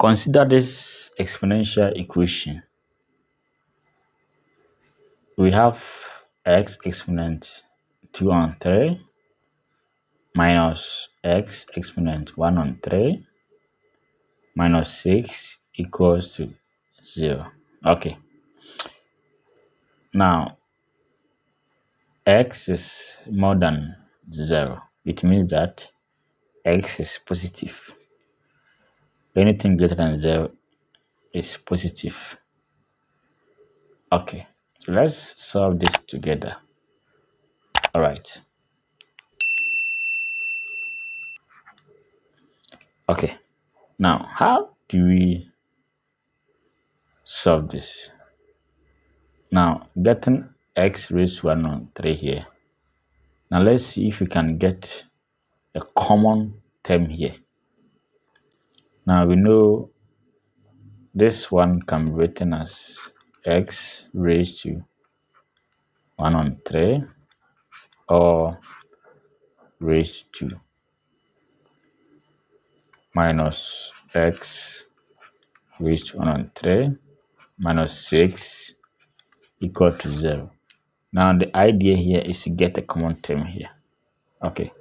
Consider this exponential equation. We have x exponent 2 on 3 minus x exponent 1 on 3 minus 6 equals to 0. Okay. Now, x is more than 0. It means that x is positive. Anything greater than 0 is positive. Okay, so let's solve this together. All right. Okay, now how do we solve this? Now, getting x raised to 1 on 3 here. Now, let's see if we can get a common term here. Now, we know this one can be written as x raised to 1 on 3 or raised to minus x raised to 1 on 3 minus 6 equal to 0. Now the idea here is to get a common term here. Okay,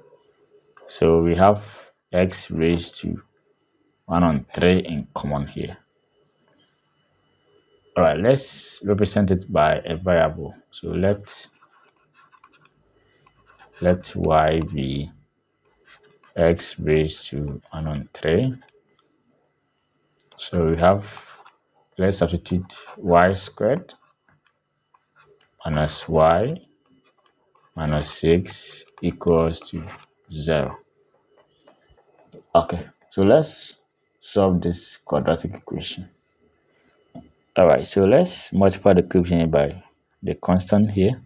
so we have x raised to 1 on 3 in common here. All right, let's represent it by a variable. So let y be x raised to 1 on 3. So we have, let's substitute y squared minus y minus 6 equals to 0. Okay, so let's solve this quadratic equation. All right, so let's multiply the coefficient by the constant here,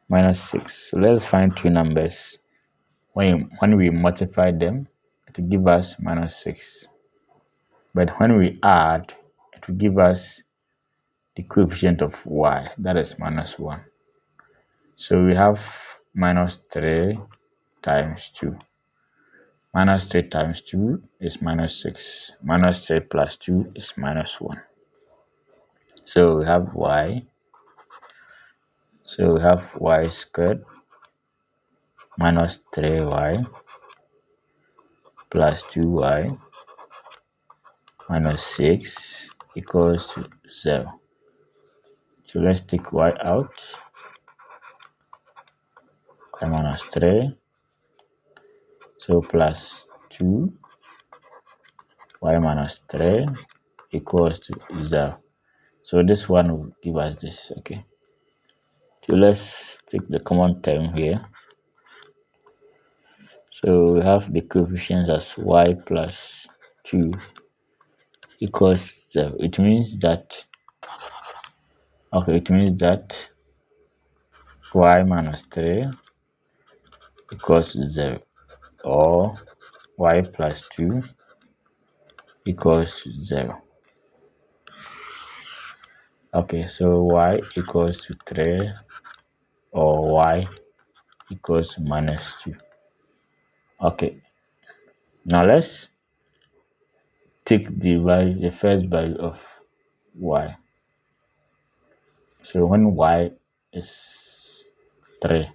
minus 6. So let's find two numbers. When we multiply them, it will give us minus 6. But when we add, it will give us the coefficient of y, that is minus 1. So we have minus 3 times 2. Minus 3 times 2 is minus 6. Minus 3 plus 2 is minus 1. So we have y. So we have y squared minus 3y plus 2y minus 6 equals to 0. So let's take y out. Y minus 3. So plus 2 y minus 3 equals to 0. So this one will give us this. Okay. So let's take the common term here. So we have the coefficients as y plus 2 equals 0. It means that y minus 3 equals 0, or y plus 2 equals 0. Okay, so y equals to 3 or y equals to minus 2. Okay, now let's take the first value of y. So when y is 3,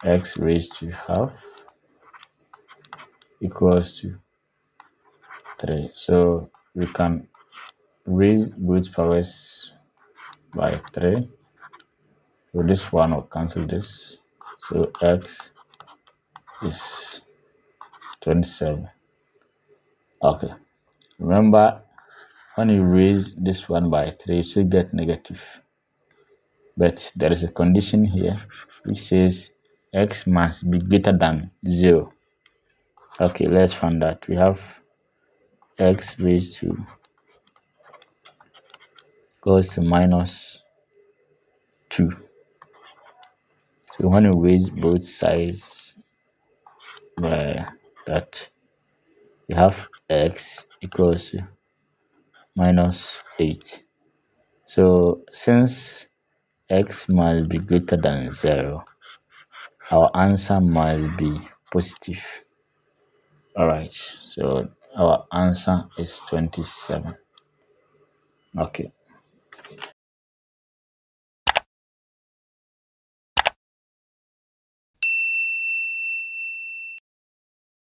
x raised to half equals to 3. So we can raise both powers by 3. So this one will cancel this. So x is 27. Okay. Remember, when you raise this one by 3, you still get negative. But there is a condition here which says x must be greater than 0. Okay, let's find that. We have x raised to goes to minus 2. So when you raise both sides by that, we have x equals to minus 8. So since x must be greater than 0, our answer must be positive. All right, so our answer is 27. Okay,